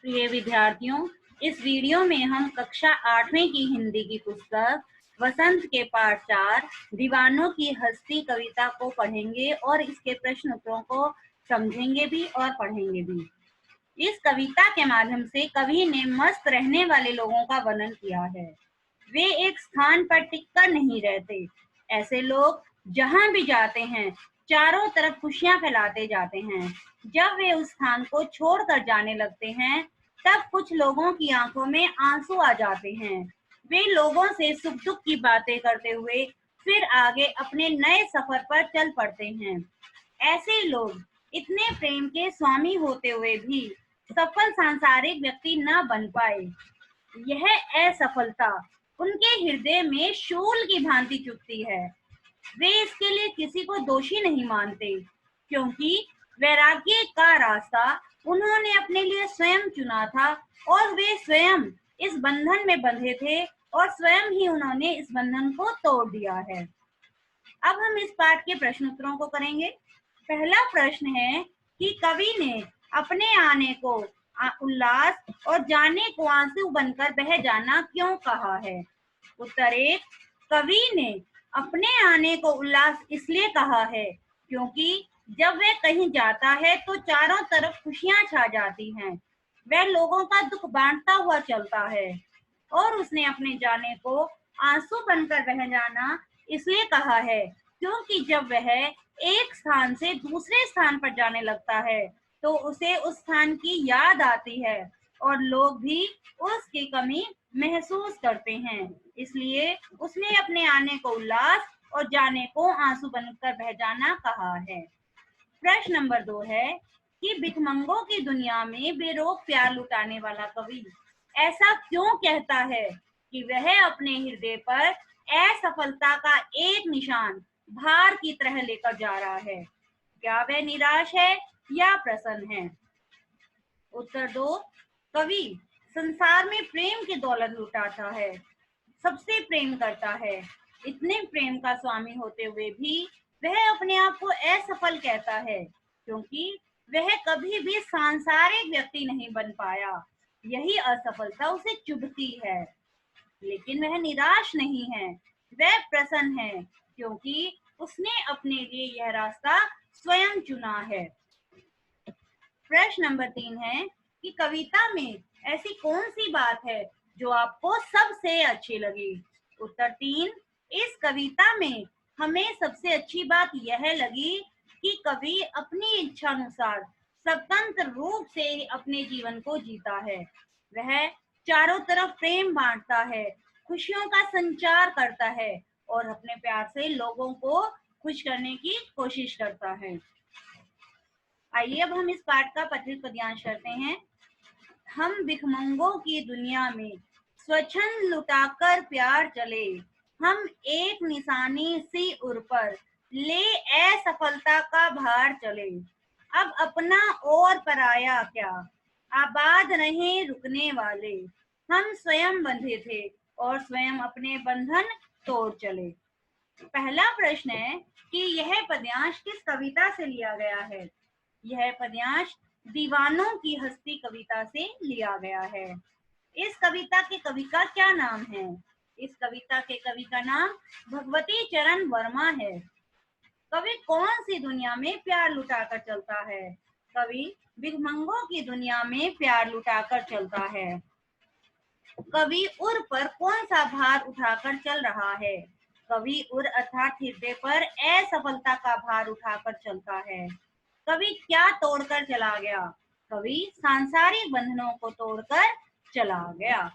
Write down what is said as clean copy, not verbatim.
प्रिय विद्यार्थियों, इस वीडियो में हम कक्षा 8वीं की हिंदी की पुस्तक वसंत के पाठ 4 दीवानों की हस्ती कविता को पढ़ेंगे और इसके प्रश्न उत्तरों को समझेंगे भी और पढ़ेंगे भी। इस कविता के माध्यम से कवि ने मस्त रहने वाले लोगों का वर्णन किया है। वे एक स्थान पर टिककर नहीं रहते। ऐसे लोग जहां भी जाते हैं चारों तरफ खुशियां फैलाते जाते हैं। जब वे उस स्थान को छोड़कर जाने लगते हैं तब कुछ लोगों की आंखों में आंसू आ जाते हैं। वे लोगों से सुख दुख की बातें करते हुए फिर आगे अपने नए सफर पर चल पड़ते हैं। ऐसे लोग इतने प्रेम के स्वामी होते हुए भी सफल सांसारिक व्यक्ति न बन पाए। यह असफलता उनके हृदय में शूल की भांति चुभती है। वे इसके लिए किसी को दोषी नहीं मानते, क्योंकि वैराग्य का रास्ता उन्होंने अपने लिए स्वयं चुना था और वे स्वयं इस बंधन में बंधे थे और स्वयं ही उन्होंने इस बंधन को तोड़ दिया है। अब हम इस पाठ के प्रश्न उत्तरों को करेंगे। पहला प्रश्न है कि कवि ने अपने आने को उल्लास और जाने को आंसू बनकर बह जाना क्यों कहा है। उत्तर 1, कवि ने अपने आने को उल्लास इसलिए कहा है क्योंकि जब वह कहीं जाता है तो चारों तरफ खुशियां छा जाती हैं। वह लोगों का दुख बांटता हुआ चलता है। और उसने अपने जाने को आंसू बनकर बह जाना इसलिए कहा है क्योंकि जब वह एक स्थान से दूसरे स्थान पर जाने लगता है तो उसे उस स्थान की याद आती है और लोग भी उसकी कमी महसूस करते हैं। इसलिए उसने अपने आने को उल्लास और जाने को आंसू बनकर बह जाना कहा है। प्रश्न नंबर 2 है कि भिखमंगों की दुनिया में बेरोक प्यार लुटाने वाला कवि ऐसा क्यों कहता है कि वह अपने हृदय पर असफलता का एक निशान भार की तरह लेकर जा रहा है। क्या वह निराश है या प्रसन्न है। उत्तर 2, कवि संसार में प्रेम की दौलत लुटाता है, सबसे प्रेम करता है। इतने प्रेम का स्वामी होते हुए भी वह अपने आप को असफल कहता है क्योंकि वह कभी भी सांसारिक व्यक्ति नहीं बन पाया। यही असफलता उसे चुभती है। लेकिन वह निराश नहीं है, वह प्रसन्न है क्योंकि उसने अपने लिए यह रास्ता स्वयं चुना है। प्रश्न नंबर 3 है कि कविता में ऐसी कौन सी बात है जो आपको सबसे अच्छी लगी। उत्तर 3, इस कविता में हमें सबसे अच्छी बात यह लगी कि कवि अपनी इच्छा अनुसार स्वतंत्र रूप से अपने जीवन को जीता है। वह चारों तरफ प्रेम बांटता है, खुशियों का संचार करता है और अपने प्यार से लोगों को खुश करने की कोशिश करता है। आइए अब हम इस पाठ का पठित पद्यांश करते हैं। हम भिखमंगों की दुनिया में स्वच्छंद लुटाकर प्यार चले, हम एक निशानी सी उर पर ले असफलता का भार चले। अब अपना और पराया क्या, आबाद नहीं रुकने वाले, हम स्वयं बंधे थे और स्वयं अपने बंधन तोड़ चले। पहला प्रश्न है कि यह पद्यांश किस कविता से लिया गया है। यह पद्यांश दीवानों की हस्ती कविता से लिया गया है। इस कविता के कवि का क्या नाम है। इस कविता के कवि का नाम भगवती चरण वर्मा है। कवि कौन सी दुनिया में प्यार लुटाकर चलता है। कवि भिखमंगों की दुनिया में प्यार लुटाकर चलता है। कवि उर पर कौन सा भार उठाकर चल रहा है। कवि उर अर्थात हृदय पर असफलता का भार उठाकर चलता है। कवि क्या तोड़कर चला गया। कवि सांसारिक बंधनों को तोड़कर चला गया।